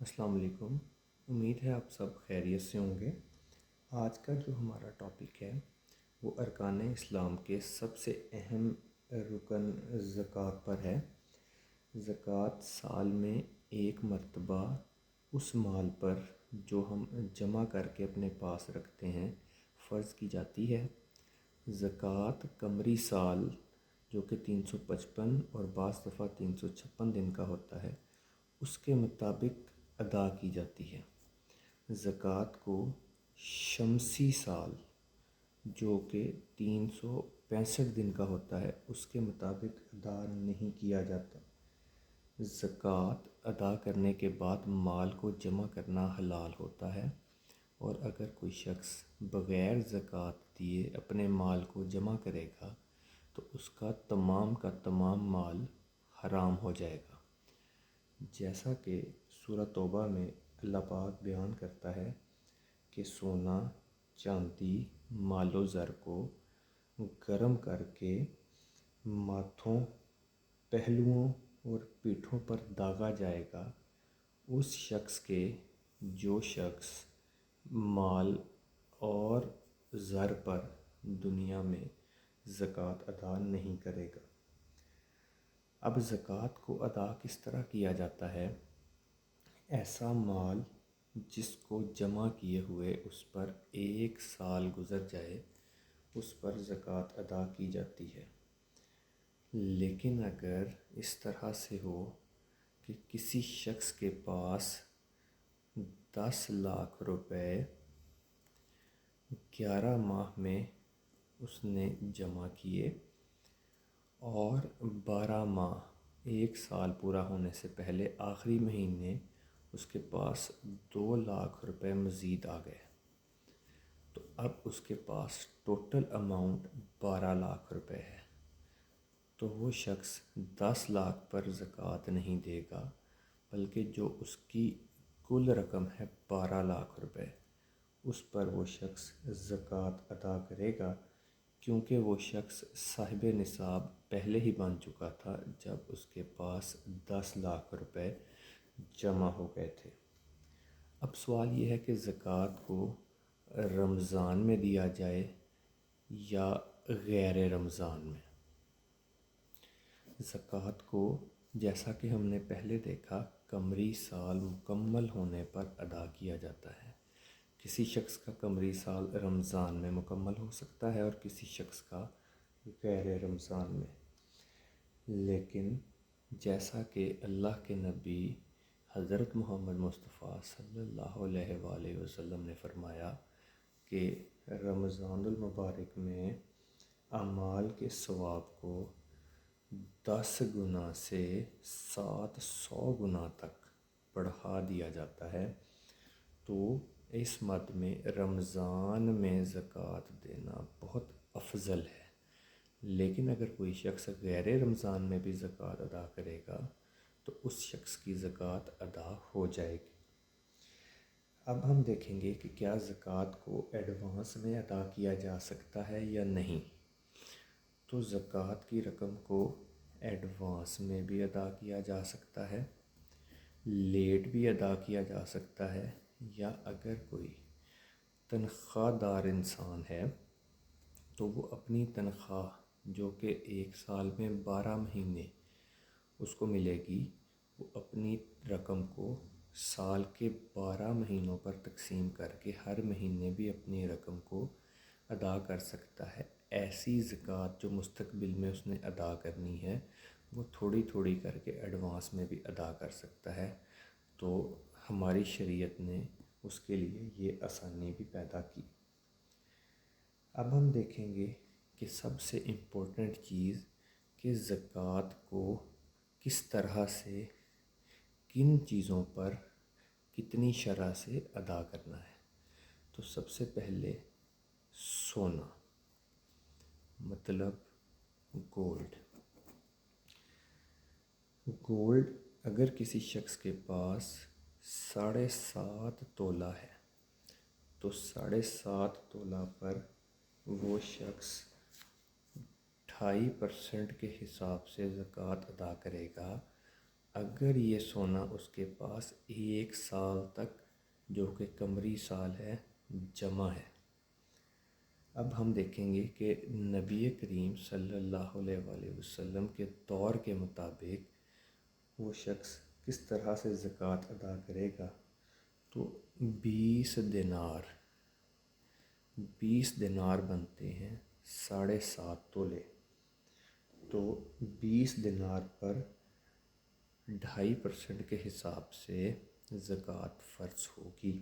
السلام علیکم۔ امید ہے آپ سب خیریت سے ہوں گے۔ آج کا جو ہمارا ٹاپک ہے وہ ارکان اسلام کے سب سے اہم رکن زکوٰۃ پر ہے۔ زکوٰۃ سال میں ایک مرتبہ اس مال پر جو ہم جمع کر کے اپنے پاس رکھتے ہیں فرض کی جاتی ہے۔ زکوٰۃ قمری سال جو کہ 355 اور بعض دفعہ 356 دن کا ہوتا ہے اس کے مطابق ادا کی جاتی ہے۔ زکوٰۃ کو شمسی سال جو کہ 365 دن کا ہوتا ہے اس کے مطابق ادا نہیں کیا جاتا۔ زکوٰۃ ادا کرنے کے بعد مال کو جمع کرنا حلال ہوتا ہے، اور اگر کوئی شخص بغیر زکوٰۃ دیے اپنے مال کو جمع کرے گا تو اس کا تمام مال حرام ہو جائے گا۔ جیسا کہ سورہ توبہ میں اللہ پاک بیان کرتا ہے کہ سونا، چاندی، مال و زر کو گرم کر کے ماتھوں، پہلوؤں اور پیٹھوں پر داغا جائے گا اس شخص کے جو شخص مال اور زر پر دنیا میں زکوٰۃ ادا نہیں کرے گا۔ اب زکوٰۃ کو ادا کس طرح کیا جاتا ہے؟ ایسا مال جس کو جمع کیے ہوئے اس پر 1 سال گزر جائے اس پر زکوٰۃ ادا کی جاتی ہے۔ لیکن اگر اس طرح سے ہو کہ کسی شخص کے پاس 10 لاکھ روپے 11 ماہ میں اس نے جمع کیے اور 12 ماہ 1 سال پورا ہونے سے پہلے آخری مہینے اس کے پاس 2 لاکھ روپے مزید آ گئے، تو اب اس کے پاس ٹوٹل اماؤنٹ 12 لاکھ روپے ہے، تو وہ شخص 10 لاکھ پر زکوٰۃ نہیں دے گا، بلکہ جو اس کی کل رقم ہے 12 لاکھ روپے اس پر وہ شخص زکوٰۃ ادا کرے گا، کیونکہ وہ شخص صاحب نصاب پہلے ہی بن چکا تھا جب اس کے پاس 10 لاکھ روپے جمع ہو گئے تھے۔ اب سوال یہ ہے کہ زکوٰۃ کو رمضان میں دیا جائے یا غیر رمضان میں؟ زکوٰۃ کو جیسا کہ ہم نے پہلے دیکھا قمری سال مکمل ہونے پر ادا کیا جاتا ہے۔ کسی شخص کا قمری سال رمضان میں مکمل ہو سکتا ہے اور کسی شخص کا غیر رمضان میں، لیکن جیسا کہ اللہ کے نبی حضرت محمد مصطفیٰ صلی اللہ علیہ وآلہ وسلم نے فرمایا کہ رمضان المبارک میں اعمال کے ثواب کو 10 گنا سے 700 گنا تک بڑھا دیا جاتا ہے، تو اس مد میں رمضان میں زکوٰۃ دینا بہت افضل ہے۔ لیکن اگر کوئی شخص غیر رمضان میں بھی زکوٰۃ ادا کرے گا تو اس شخص کی زکوٰۃ ادا ہو جائے گی۔ اب ہم دیکھیں گے کہ کیا زکوٰۃ کو ایڈوانس میں ادا کیا جا سکتا ہے یا نہیں۔ تو زکوٰۃ کی رقم کو ایڈوانس میں بھی ادا کیا جا سکتا ہے، لیٹ بھی ادا کیا جا سکتا ہے، یا اگر کوئی تنخواہ دار انسان ہے تو وہ اپنی تنخواہ جو کہ 1 سال میں 12 مہینے اس کو ملے گی، وہ اپنی رقم کو سال کے 12 مہینوں پر تقسیم کر کے ہر مہینے بھی اپنی رقم کو ادا کر سکتا ہے۔ ایسی زکوٰۃ جو مستقبل میں اس نے ادا کرنی ہے وہ تھوڑی تھوڑی کر کے ایڈوانس میں بھی ادا کر سکتا ہے، تو ہماری شریعت نے اس کے لیے یہ آسانی بھی پیدا کی۔ اب ہم دیکھیں گے کہ سب سے امپورٹنٹ چیز کہ زکوٰۃ کو کس طرح سے، کن چیزوں پر، کتنی شرح سے ادا کرنا ہے۔ تو سب سے پہلے سونا، مطلب گولڈ۔ گولڈ اگر کسی شخص کے پاس 7.5 تولہ ہے تو 7.5 تولہ پر وہ شخص 2.5% کے حساب سے زکوٰۃ ادا کرے گا، اگر یہ سونا اس کے پاس 1 سال تک جو کہ قمری سال ہے جمع ہے۔ اب ہم دیکھیں گے کہ نبی کریم صلی اللہ علیہ وآلہ وسلم کے دور کے مطابق وہ شخص کس طرح سے زکوٰۃ ادا کرے گا۔ تو 20 دینار بنتے ہیں 7.5 تولے، تو 20 دینار پر 2.5% کے حساب سے زکوٰۃ فرض ہوگی۔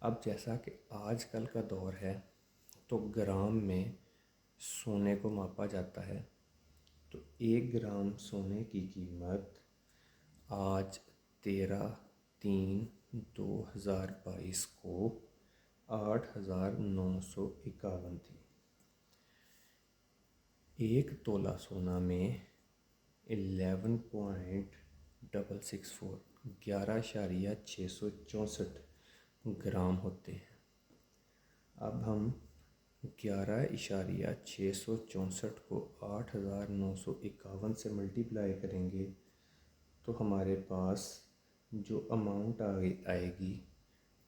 اب جیسا کہ آج کل کا دور ہے تو گرام میں سونے کو ماپا جاتا ہے، تو 1 گرام سونے کی قیمت آج 13/3/2022 کو 8,951 تھی۔ 1 تولہ سونا میں 11.664 11.664 گرام ہوتے ہیں۔ اب ہم 11.664 کو 8,951 سے ملٹیپلائی کریں گے تو ہمارے پاس جو اماؤنٹ آئے گی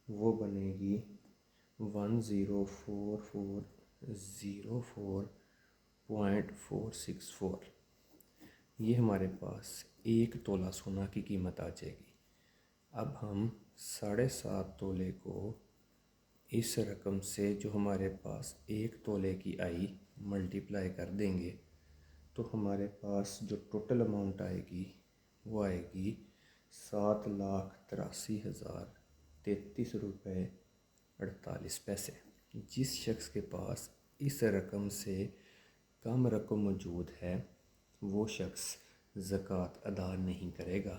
وہ بنے گی 104404.464۔ یہ ہمارے پاس 1 تولہ سونا کی قیمت آ جائے گی۔ اب ہم 7.5 تولے کو اس رقم سے جو ہمارے پاس 1 تولے کی آئی ملٹیپلائی کر دیں گے تو ہمارے پاس جو ٹوٹل اماؤنٹ آئے گی وہ آئے گی 7,83,033 روپے 48 پیسے۔ جس شخص کے پاس اس رقم سے کم رقم موجود ہے وہ شخص زکوٰۃ ادا نہیں کرے گا۔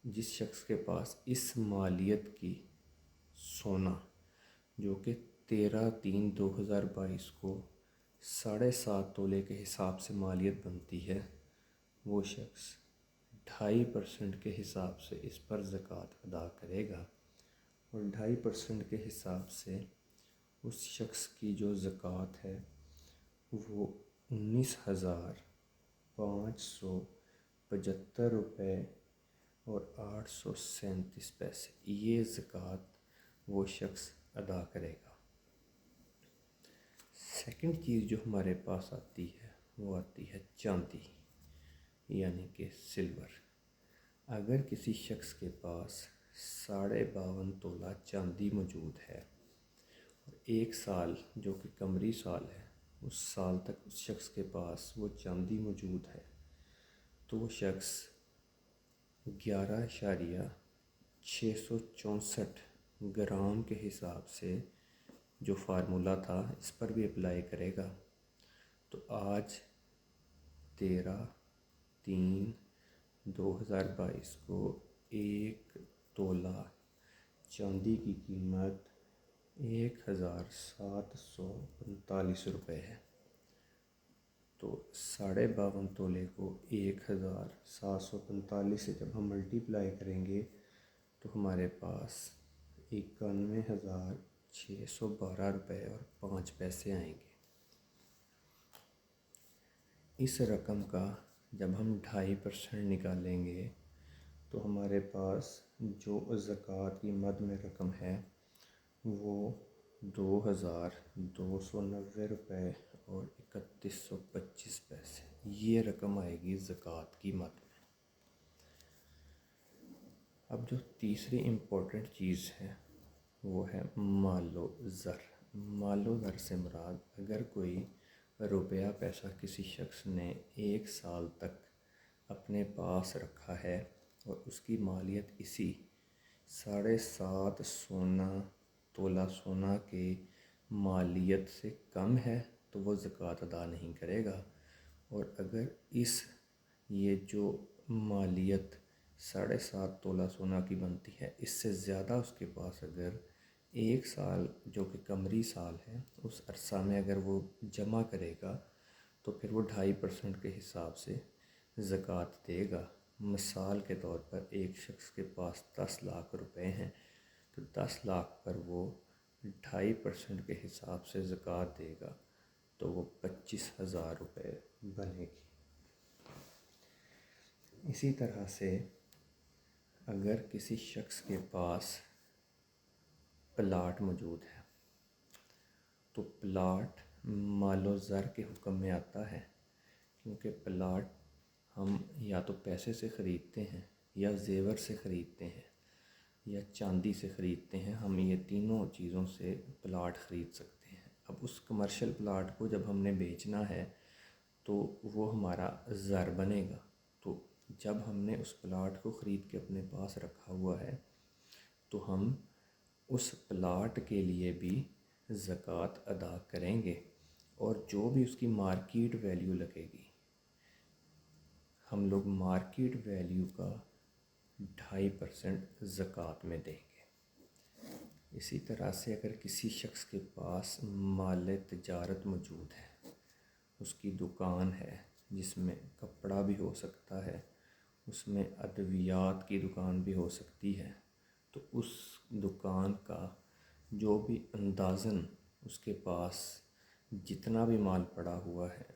جس شخص کے پاس اس مالیت کی سونا جو کہ 13/3/2022 کو 7.5 تولے کے حساب سے مالیت بنتی ہے، وہ شخص 2.5% کے حساب سے اس پر زکوٰۃ ادا کرے گا، اور 2.5% کے حساب سے اس شخص کی جو زکوٰۃ ہے وہ 19,575 روپے اور 837 پیسے یہ زکوٰۃ وہ شخص ادا کرے گا۔ سیکنڈ چیز جو ہمارے پاس آتی ہے وہ آتی ہے چاندی یعنی کہ سلور۔ اگر کسی شخص کے پاس 52.5 تولہ چاندی موجود ہے اور 1 سال جو کہ قمری سال ہے اس سال تک اس شخص کے پاس وہ چاندی موجود ہے، تو وہ شخص 11.664 گرام کے حساب سے جو فارمولہ تھا اس پر بھی اپلائی کرے گا، تو آج 13/3/2022 کو 1 تولہ چاندی کی قیمت 1,745 روپے ہے۔ تو 52.5 تولے کو 1,745 سے جب ہم ملٹیپلائی کریں گے تو ہمارے پاس 91,612 روپے اور 5 پیسے آئیں گے۔ اس رقم کا جب ہم 2.5% نکالیں گے تو ہمارے پاس جو زکوٰۃ کی مد میں رقم ہے وہ 2,290 روپے اور 3125 پیسے یہ رقم آئے گی زکوٰۃ کی مد میں۔ اب جو تیسری امپورٹنٹ چیز ہے وہ ہے مال و زر۔ مال و زر سے مراد اگر کوئی روپیہ پیسہ کسی شخص نے 1 سال تک اپنے پاس رکھا ہے اور اس کی مالیت اسی 7.5 تولہ سونا کے مالیت سے کم ہے تو وہ زکوٰۃ ادا نہیں کرے گا، اور اگر یہ جو مالیت 7.5 تولہ سونا کی بنتی ہے اس سے زیادہ اس کے پاس اگر 1 سال جو کہ قمری سال ہے اس عرصہ میں اگر وہ جمع کرے گا تو پھر وہ 2.5% کے حساب سے زکوٰۃ دے گا۔ مثال کے طور پر ایک شخص کے پاس 10 لاکھ روپے ہیں تو 10 لاکھ پر وہ 2.5% کے حساب سے زکوٰۃ دے گا تو وہ 25,000 روپے بنے گی۔ اسی طرح سے اگر کسی شخص کے پاس پلاٹ موجود ہے تو پلاٹ مال و زر کے حکم میں آتا ہے، کیونکہ پلاٹ ہم یا تو پیسے سے خریدتے ہیں یا زیور سے خریدتے ہیں یا چاندی سے خریدتے ہیں. ہم یہ تینوں چیزوں سے پلاٹ خرید سکتے ہیں. اب اس کمرشل پلاٹ کو جب ہم نے بیچنا ہے تو وہ ہمارا زر بنے گا. تو جب ہم نے اس پلاٹ کو خرید کے اپنے پاس رکھا ہوا ہے تو ہم اس پلاٹ کے لیے بھی زکوٰۃ ادا کریں گے، اور جو بھی اس کی مارکیٹ ویلیو لگے گی ہم لوگ مارکیٹ ویلیو کا 2.5% زکوٰۃ میں دیں گے. اسی طرح سے اگر کسی شخص کے پاس مال تجارت موجود ہے، اس کی دکان ہے جس میں کپڑا بھی ہو سکتا ہے، اس میں ادویات کی دکان بھی ہو سکتی ہے، تو اس دکان کا جو بھی اندازاً اس کے پاس جتنا بھی مال پڑا ہوا ہے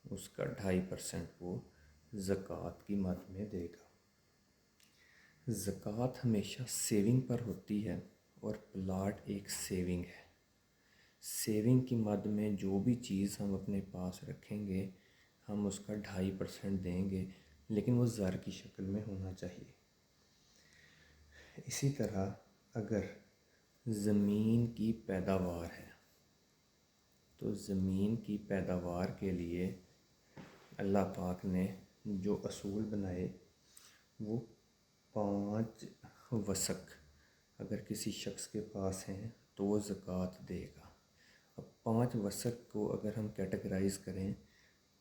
اس کا 2.5% وہ زکوٰۃ کی مد میں دے گا. زکوٰۃ ہمیشہ سیونگ پر ہوتی ہے اور پلاٹ ایک سیونگ ہے. سیونگ کی مد میں جو بھی چیز ہم اپنے پاس رکھیں گے ہم اس کا 2.5% دیں گے، لیکن وہ زر کی شکل میں ہونا چاہیے. اسی طرح اگر زمین کی پیداوار ہے تو زمین کی پیداوار کے لیے اللہ پاک نے جو اصول بنائے وہ 5 وسق اگر کسی شخص کے پاس ہیں تو وہ زکوٰۃ دے گا. اب 5 وسق کو اگر ہم کیٹیگرائز کریں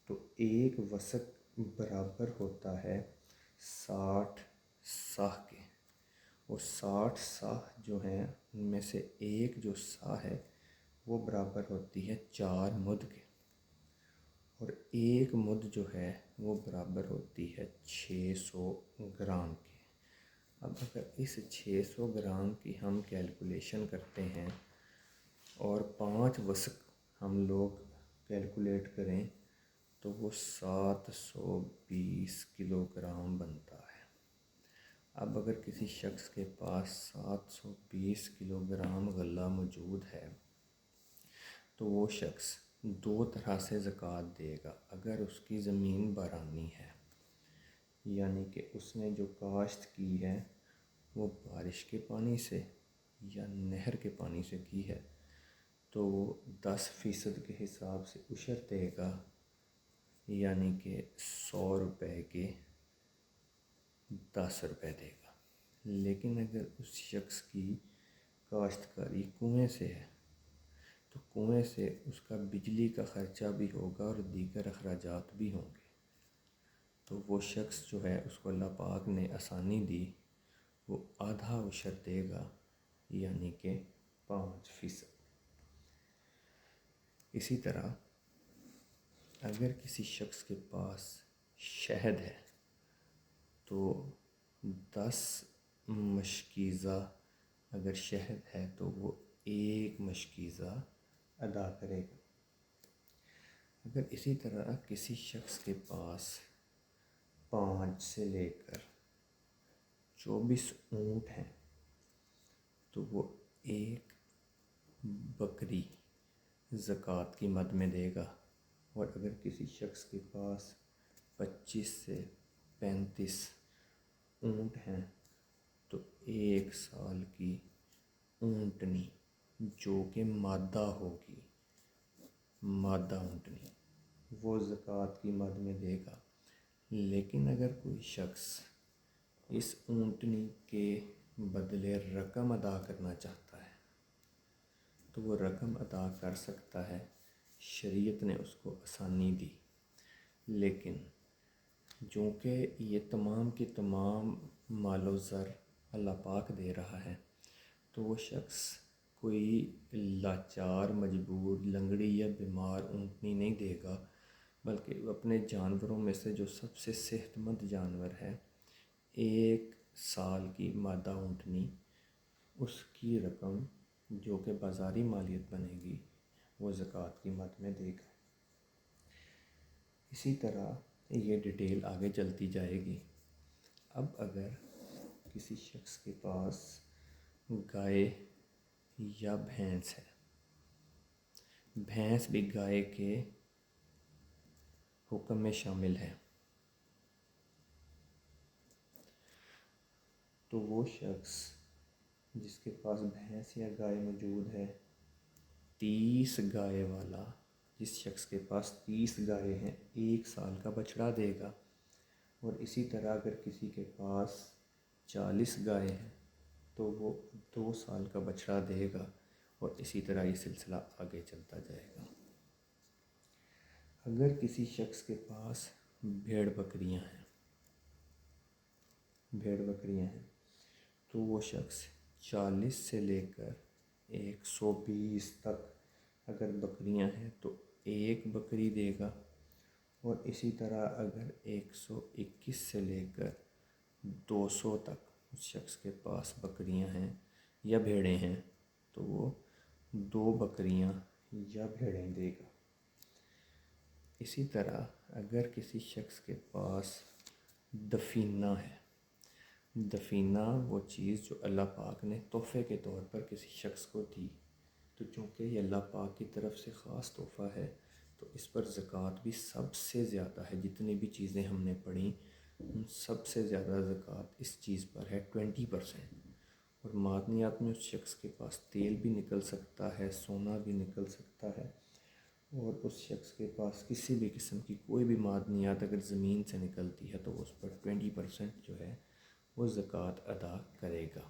تو ایک وسق برابر ہوتا ہے 60 صاع کے، اور 60 صاع جو ہیں ان میں سے ایک جو صاع ہے وہ برابر ہوتی ہے 4 مد کے، اور ایک مد جو ہے وہ برابر ہوتی ہے 600 گرام کے. اب اگر اس 600 گرام کی ہم کیلکولیشن کرتے ہیں اور 5 وسق ہم لوگ کیلکولیٹ کریں تو وہ 720 کلو گرام بنتا ہے. اب اگر کسی شخص کے پاس 720 کلو گرام غلہ موجود ہے تو وہ شخص 2 طرح سے زکوٰۃ دے گا. اگر اس کی زمین بارانی ہے، یعنی کہ اس نے جو کاشت کی ہے وہ بارش کے پانی سے یا نہر کے پانی سے کی ہے، تو وہ 10% کے حساب سے عشر دے گا، یعنی کہ 100 روپے کے 10 روپے دے گا. لیکن اگر اس شخص کی کاشتکاری کنویں سے ہے تو کنویں سے اس کا بجلی کا خرچہ بھی ہوگا اور دیگر اخراجات بھی ہوں گے، تو وہ شخص جو ہے اس کو اللہ پاک نے آسانی دی، وہ آدھا عشر دے گا، یعنی کہ 5%. اسی طرح اگر کسی شخص کے پاس شہد ہے تو 10 مشکیزہ اگر شہد ہے تو وہ 1 مشکیزہ ادا کرے گا. اگر اسی طرح کسی شخص کے پاس 5 سے لے کر 24 اونٹ ہیں تو وہ 1 بکری زکوٰۃ کی مد میں دے گا. اور اگر کسی شخص کے پاس 25 سے 35 اونٹ ہیں تو 1 سال کی اونٹنی جو کہ مادہ ہوگی، مادہ اونٹنی، وہ زکوٰۃ کی مد میں دے گا. لیکن اگر کوئی شخص اس اونٹنی کے بدلے رقم ادا کرنا چاہتا ہے تو وہ رقم ادا کر سکتا ہے، شریعت نے اس کو آسانی دی. لیکن چونکہ یہ تمام کی تمام مال و زر اللہ پاک دے رہا ہے تو وہ شخص کوئی لاچار، مجبور، لنگڑی یا بیمار اونٹنی نہیں دے گا، بلکہ اپنے جانوروں میں سے جو سب سے صحت مند جانور ہے 1 سال کی مادہ اونٹنی، اس کی رقم جو کہ بازاری مالیت بنے گی وہ زکوٰۃ کی مد میں دے گا. اسی طرح یہ ڈیٹیل آگے چلتی جائے گی. اب اگر کسی شخص کے پاس گائے یا بھینس ہے، بھینس بھی گائے کے حکم میں شامل ہے، تو وہ شخص جس کے پاس بھینس یا گائے موجود ہے، 30 گائے والا، جس شخص کے پاس 30 گائے ہیں 1 سال کا بچڑا دے گا، اور اسی طرح اگر کسی کے پاس 40 گائے ہیں تو وہ 2 سال کا بچڑا دے گا، اور اسی طرح یہ سلسلہ آگے چلتا جائے گا۔ اگر کسی شخص کے پاس بھیڑ بکریاں ہیں تو وہ شخص 40 سے لے کر 120 تک اگر بکریاں ہیں تو 1 بکری دے گا، اور اسی طرح اگر 121 سے لے کر 200 تک اس شخص کے پاس بکریاں ہیں یا بھیڑیں ہیں تو وہ 2 بکریاں یا بھیڑیں دے گا۔ اسی طرح اگر کسی شخص کے پاس دفینہ ہے، دفینہ وہ چیز جو اللہ پاک نے تحفے کے طور پر کسی شخص کو دی، تو چونکہ یہ اللہ پاک کی طرف سے خاص تحفہ ہے تو اس پر زکوٰۃ بھی سب سے زیادہ ہے۔ جتنی بھی چیزیں ہم نے پڑھیں ان سب سے زیادہ زکوٰۃ اس چیز پر ہے 20%۔ اور معدنیات میں اس شخص کے پاس تیل بھی نکل سکتا ہے، سونا بھی نکل سکتا ہے، اور اس شخص کے پاس کسی بھی قسم کی کوئی بھی معدنیات اگر زمین سے نکلتی ہے تو اس پر 20% جو ہے وہ زکوٰۃ ادا کرے گا۔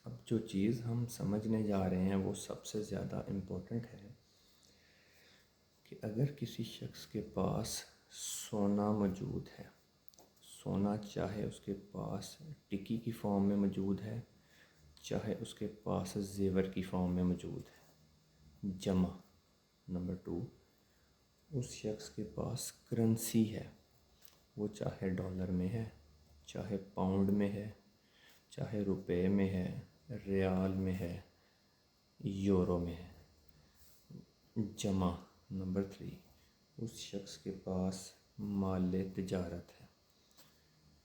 اب جو چیز ہم سمجھنے جا رہے ہیں وہ سب سے زیادہ امپورٹنٹ ہے کہ اگر کسی شخص کے پاس سونا موجود ہے، سونا چاہے اس کے پاس ٹکی کی فارم میں موجود ہے، چاہے اس کے پاس زیور کی فارم میں موجود ہے، جمع۔ نمبر 2، اس شخص کے پاس کرنسی ہے، وہ چاہے ڈالر میں ہے، چاہے پاؤنڈ میں ہے، چاہے روپے میں ہے، ریال میں ہے، یورو میں ہے، جمع۔ نمبر 3، اس شخص کے پاس مال تجارت ہے،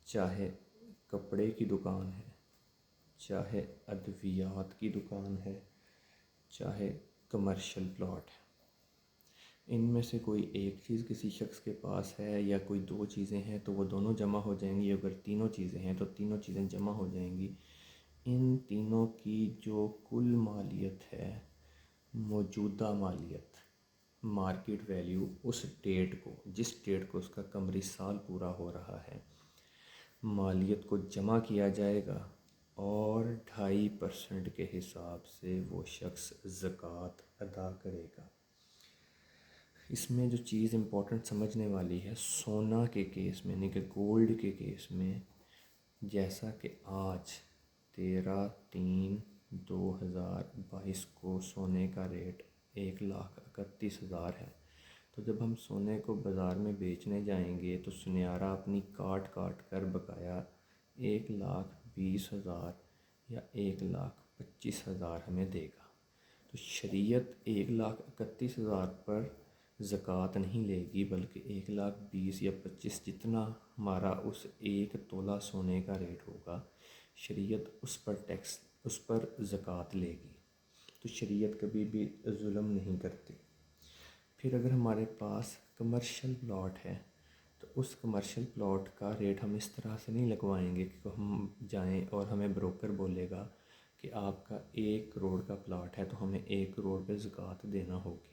چاہے کپڑے کی دکان ہے، چاہے ادویات کی دکان ہے، چاہے کمرشل پلاٹ ہے۔ ان میں سے کوئی ایک چیز کسی شخص کے پاس ہے یا کوئی 2 چیزیں ہیں تو وہ دونوں جمع ہو جائیں گی، اگر 3 چیزیں ہیں تو 3 چیزیں جمع ہو جائیں گی۔ ان تینوں کی جو کل مالیت ہے، موجودہ مالیت، مارکیٹ ویلیو، اس ڈیٹ کو، جس ڈیٹ کو اس کا قمری سال پورا ہو رہا ہے، مالیت کو جمع کیا جائے گا، اور 2.5% کے حساب سے وہ شخص زکوٰۃ ادا کرے گا۔ اس میں جو چیز امپورٹنٹ سمجھنے والی ہے، سونا کے کیس میں یعنی کہ گولڈ کے کیس میں، جیسا کہ آج 13/3/2022 کو سونے کا ریٹ 1,31,000 ہے، تو جب ہم سونے کو بازار میں بیچنے جائیں گے تو سنیارہ اپنی کاٹ کر بقایا 1,20,000 یا 1,25,000 ہمیں دے گا۔ تو شریعت 1,31,000 پر زکوٰۃ نہیں لے گی، بلکہ 1,20,000 یا 25,000 جتنا ہمارا اس 1 تولہ سونے کا ریٹ ہوگا، شریعت اس پر زکوٰۃ لے گی۔ تو شریعت کبھی بھی ظلم نہیں کرتی۔ پھر اگر ہمارے پاس کمرشل پلاٹ ہے تو اس کمرشل پلاٹ کا ریٹ ہم اس طرح سے نہیں لگوائیں گے کہ ہم جائیں اور ہمیں بروکر بولے گا کہ آپ کا 1 کروڑ کا پلاٹ ہے تو ہمیں 1 کروڑ پہ زکوٰۃ دینا ہوگی۔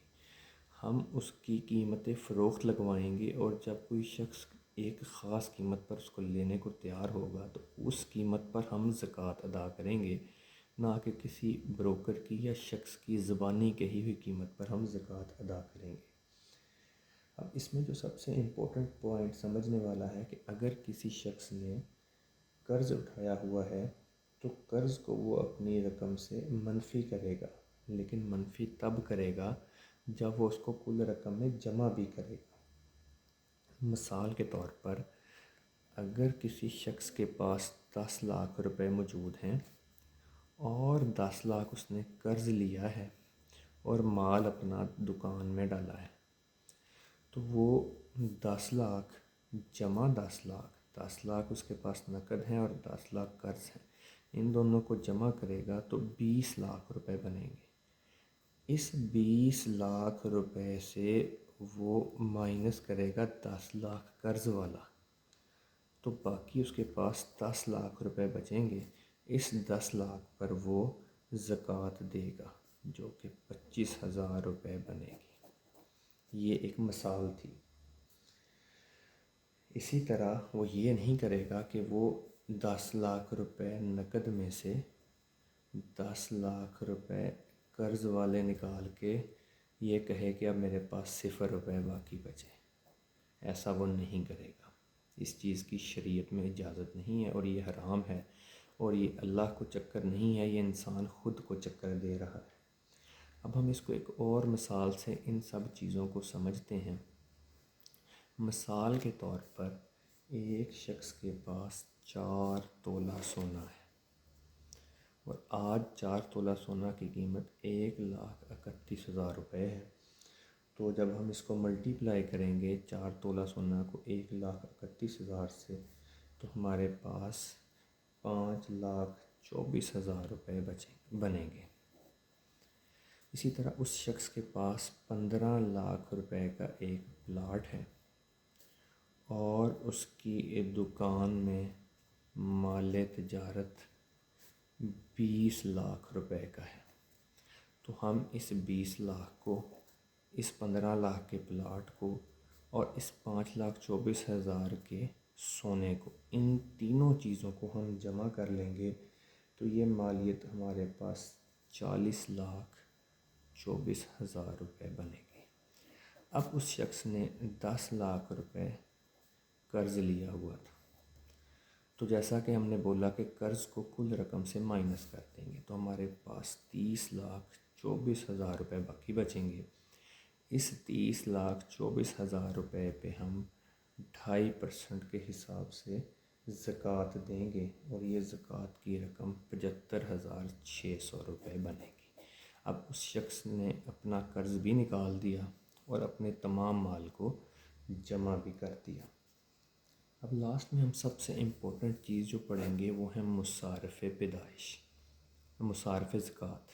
ہم اس کی قیمت فروخت لگوائیں گے، اور جب کوئی شخص ایک خاص قیمت پر اس کو لینے کو تیار ہوگا تو اس قیمت پر ہم زکوٰۃ ادا کریں گے، نہ کہ کسی بروکر کی یا شخص کی زبانی کہی ہوئی قیمت پر ہم زکوٰۃ ادا کریں گے۔ اب اس میں جو سب سے امپورٹنٹ پوائنٹ سمجھنے والا ہے کہ اگر کسی شخص نے قرض اٹھایا ہوا ہے تو قرض کو وہ اپنی رقم سے منفی کرے گا، لیکن منفی تب کرے گا جب وہ اس کو کل رقم میں جمع بھی کرے گا۔ مثال کے طور پر اگر کسی شخص کے پاس 10 لاکھ روپے موجود ہیں اور 10 لاکھ اس نے قرض لیا ہے اور مال اپنا دکان میں ڈالا ہے، تو وہ 10 لاکھ جمع 10 لاکھ 10 لاکھ اس کے پاس نقد ہیں اور 10 لاکھ قرض ہیں، ان دونوں کو جمع کرے گا تو 20 لاکھ روپے بنیں گے۔ اس 20 لاکھ روپے سے وہ مائنس کرے گا 10 لاکھ قرض والا، تو باقی اس کے پاس 10 لاکھ روپے بچیں گے۔ اس 10 لاکھ پر وہ زکوٰۃ دے گا جو کہ 25,000 روپے بنے گی۔ یہ ایک مثال تھی۔ اسی طرح وہ یہ نہیں کرے گا کہ وہ 10 لاکھ روپے نقد میں سے 10 لاکھ روپے قرض والے نکال کے یہ کہے کہ اب میرے پاس 0 روپے باقی بچے۔ ایسا وہ نہیں کرے گا، اس چیز کی شریعت میں اجازت نہیں ہے اور یہ حرام ہے، اور یہ اللہ کو چکر نہیں ہے، یہ انسان خود کو چکر دے رہا ہے۔ اب ہم اس کو ایک اور مثال سے ان سب چیزوں کو سمجھتے ہیں۔ مثال کے طور پر ایک شخص کے پاس 4 تولہ سونا ہے اور آج 4 تولہ سونا کی قیمت 1,31,000 روپے ہے۔ تو جب ہم اس کو ملٹیپلائی کریں گے 4 تولہ سونا کو 1,31,000 سے، تو ہمارے پاس 5,24,000 روپے بنیں گے۔ اسی طرح اس شخص کے پاس 15 لاکھ روپے کا ایک پلاٹ ہے اور اس کی دکان میں مال تجارت 20 لاکھ روپے کا ہے، تو ہم اس 20 لاکھ کو، اس 15 لاکھ کے پلاٹ کو اور اس 5,24,000 کے سونے کو، ان تینوں چیزوں کو ہم جمع کر لیں گے تو یہ مالیت ہمارے پاس 40,24,000 روپے بنے گی۔ اب اس شخص نے 10 لاکھ روپے قرض لیا ہوا تھا، تو جیسا کہ ہم نے بولا کہ قرض کو کل رقم سے مائنس کر دیں گے تو ہمارے پاس 30,24,000 روپے باقی بچیں گے۔ اس 30,24,000 روپے پہ ہم 2.5% کے حساب سے زکوٰۃ دیں گے اور یہ زکوٰۃ کی رقم 75,600 روپے بنے گی۔ اب اس شخص نے اپنا قرض بھی نکال دیا اور اپنے تمام مال کو جمع بھی کر دیا۔ اب لاسٹ میں ہم سب سے امپورٹنٹ چیز جو پڑھیں گے وہ ہے مصارف پیدائش، مصارف زکوٰۃ۔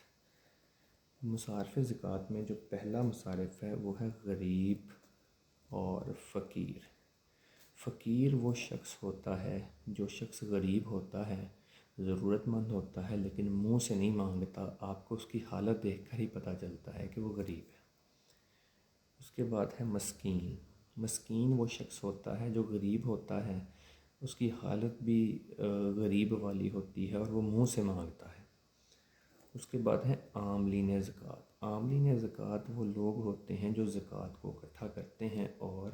مصارف زکوٰۃ میں جو پہلا مصارف ہے وہ ہے غریب اور فقیر۔ فقیر وہ شخص ہوتا ہے، جو شخص غریب ہوتا ہے، ضرورت مند ہوتا ہے لیکن منہ سے نہیں مانگتا، آپ کو اس کی حالت دیکھ کر ہی پتہ چلتا ہے کہ وہ غریب ہے۔ اس کے بعد ہے مسکین۔ مسکین وہ شخص ہوتا ہے جو غریب ہوتا ہے، اس کی حالت بھی غریب والی ہوتی ہے اور وہ منہ سے مانگتا ہے۔ اس کے بعد ہے عاملین زکوٰۃ۔ عاملین زکوٰۃ وہ لوگ ہوتے ہیں جو زکوٰۃ کو اکٹھا کرتے ہیں اور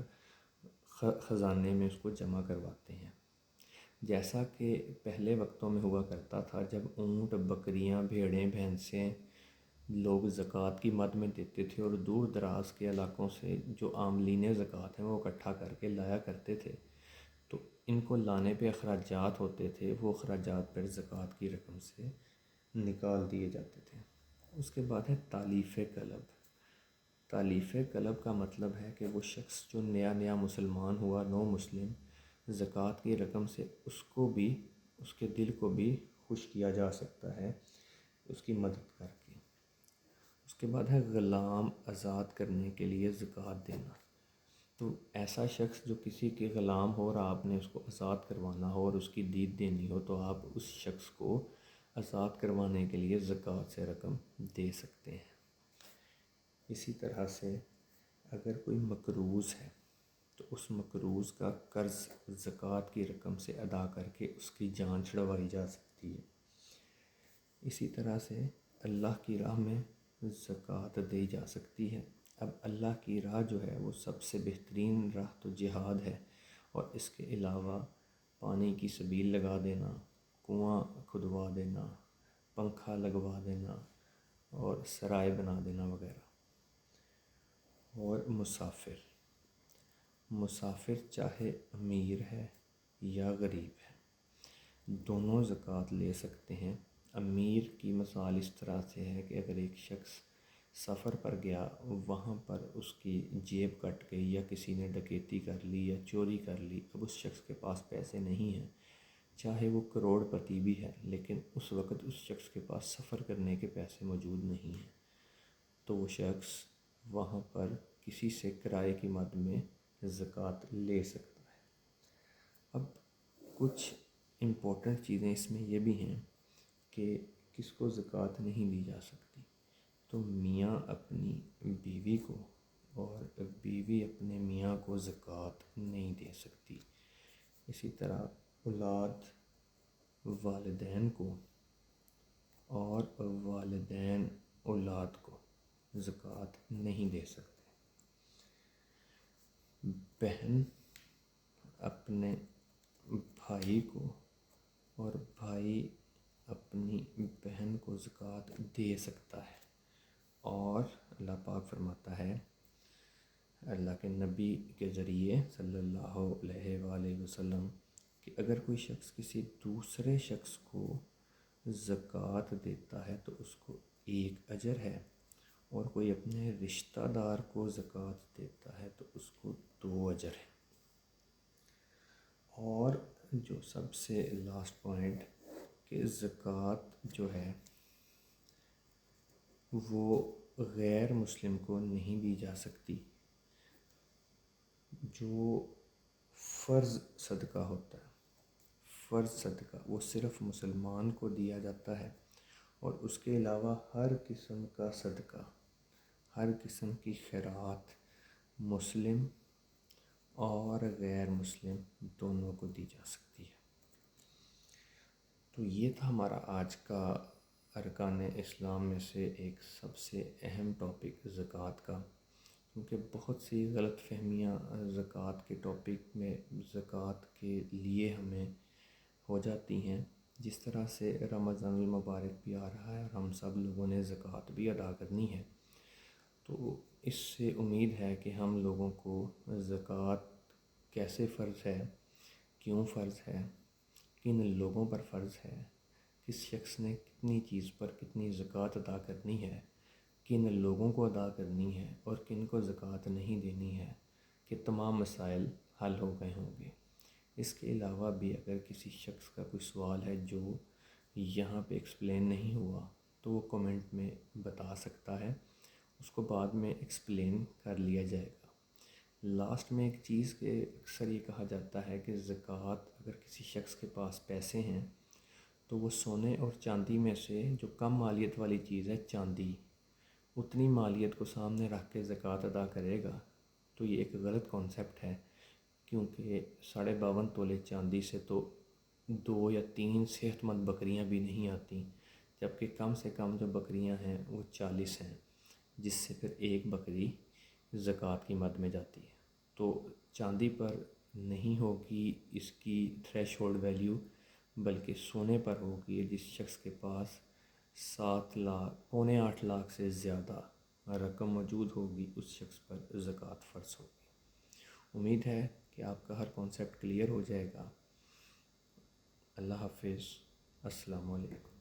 خزانے میں اس کو جمع کرواتے ہیں۔ جیسا کہ پہلے وقتوں میں ہوا کرتا تھا، جب اونٹ، بکریاں، بھیڑیں، بھینسیں لوگ زکوٰۃ کی مد میں دیتے تھے اور دور دراز کے علاقوں سے جو عاملین زکوٰۃ ہیں وہ اکٹھا کر کے لایا کرتے تھے، تو ان کو لانے پہ اخراجات ہوتے تھے، وہ اخراجات پر زکوٰۃ کی رقم سے نکال دیے جاتے تھے۔ اس کے بعد ہے تالیف قلب۔ تالیف قلب کا مطلب ہے کہ وہ شخص جو نیا مسلمان ہوا، نو مسلم، زکوٰۃ کی رقم سے اس کو بھی، اس کے دل کو بھی خوش کیا جا سکتا ہے اس کی مدد کر کے۔ اس کے بعد ہے غلام آزاد کرنے کے لیے زکوٰۃ دینا۔ تو ایسا شخص جو کسی کے غلام ہو اور آپ نے اس کو آزاد کروانا ہو اور اس کی دید دینی ہو، تو آپ اس شخص کو آزاد کروانے کے لیے زکوٰۃ سے رقم دے سکتے ہیں۔ اسی طرح سے اگر کوئی مقروض ہے تو اس مقروض کا قرض زکوٰۃ کی رقم سے ادا کر کے اس کی جان چھڑوائی جا سکتی ہے۔ اسی طرح سے اللہ کی راہ میں زکوٰۃ دی جا سکتی ہے۔ اب اللہ کی راہ جو ہے وہ سب سے بہترین راہ تو جہاد ہے، اور اس کے علاوہ پانی کی سبیل لگا دینا، کنواں کھدوا دینا، پنکھا لگوا دینا اور سرائے بنا دینا وغیرہ۔ اور مسافر، مسافر چاہے امیر ہے یا غریب ہے، دونوں زکوٰۃ لے سکتے ہیں۔ امیر کی مثال اس طرح سے ہے کہ اگر ایک شخص سفر پر گیا، وہاں پر اس کی جیب کٹ گئی یا کسی نے ڈکیتی کر لی یا چوری کر لی، اب اس شخص کے پاس پیسے نہیں ہیں، چاہے وہ کروڑ پتی بھی ہے، لیکن اس وقت اس شخص کے پاس سفر کرنے کے پیسے موجود نہیں ہیں، تو وہ شخص وہاں پر کسی سے کرائے کی مد میں زکوٰۃ لے سکتا ہے۔ اب کچھ امپورٹنٹ چیزیں اس میں یہ بھی ہیں کہ کس کو زکوٰۃ نہیں دی جا سکتی، تو میاں اپنی بیوی کو اور بیوی اپنے میاں کو زکوٰۃ نہیں دے سکتی۔ اسی طرح اولاد والدین کو اور والدین اولاد کو زکوٰۃ نہیں دے سکتے۔ بہن اپنے بھائی کو اور بھائی اپنی بہن کو زکوٰۃ دے سکتا ہے، اور اللہ پاک فرماتا ہے اللہ کے نبی کے ذریعے صلی اللہ علیہ وآلہ وسلم کہ اگر کوئی شخص کسی دوسرے شخص کو زکوٰۃ دیتا ہے تو اس کو 1 اجر ہے، اور کوئی اپنے رشتہ دار کو زکوٰۃ دیتا ہے تو اس کو 2 اجر ہے۔ اور جو سب سے لاسٹ پوائنٹ کہ زکوٰۃ جو ہے وہ غیر مسلم کو نہیں دی جا سکتی۔ جو فرض صدقہ ہوتا ہے، فرض صدقہ وہ صرف مسلمان کو دیا جاتا ہے، اور اس کے علاوہ ہر قسم کا صدقہ، ہر قسم کی خیرات مسلم اور غیر مسلم دونوں کو دی جا سکتی ہے۔ تو یہ تھا ہمارا آج کا ارکان اسلام میں سے ایک سب سے اہم ٹاپک زکوٰۃ کا، کیونکہ بہت سی غلط فہمیاں زکوٰۃ کے ٹاپک میں زکوٰۃ کے لیے ہمیں ہو جاتی ہیں۔ جس طرح سے رمضان المبارک بھی آ رہا ہے اور ہم سب لوگوں نے زکوٰۃ بھی ادا کرنی ہے، تو اس سے امید ہے کہ ہم لوگوں کو زکوٰۃ کیسے فرض ہے، کیوں فرض ہے، کن لوگوں پر فرض ہے، کس شخص نے کتنی چیز پر کتنی زکوٰۃ ادا کرنی ہے، کن لوگوں کو ادا کرنی ہے اور کن کو زکوٰۃ نہیں دینی ہے، کہ تمام مسائل حل ہو گئے ہوں گے۔ اس کے علاوہ بھی اگر کسی شخص کا کوئی سوال ہے جو یہاں پہ ایکسپلین نہیں ہوا تو وہ کمنٹ میں بتا سکتا ہے، اس کو بعد میں ایکسپلین کر لیا جائے گا۔ لاسٹ میں ایک چیز کہ اکثر یہ کہا جاتا ہے کہ زکوٰۃ اگر کسی شخص کے پاس پیسے ہیں تو وہ سونے اور چاندی میں سے جو کم مالیت والی چیز ہے چاندی، اتنی مالیت کو سامنے رکھ کے زکوٰۃ ادا کرے گا، تو یہ ایک غلط کانسیپٹ ہے، کیونکہ 52.5 تولے چاندی سے تو 2 یا 3 صحت مند بکریاں بھی نہیں آتیں، جبکہ کم سے کم جو بکریاں ہیں وہ 40 ہیں، جس سے پھر ایک بکری زکوٰۃ کی مد میں جاتی ہے۔ تو چاندی پر نہیں ہوگی اس کی تھریش ہولڈ ویلیو، بلکہ سونے پر ہوگی۔ جس شخص کے پاس 7 لاکھ، پونے 8 لاکھ سے زیادہ رقم موجود ہوگی اس شخص پر زکوٰۃ فرض ہوگی۔ امید ہے کہ آپ کا ہر کانسیپٹ کلیئر ہو جائے گا۔ اللہ حافظ، السلام علیکم۔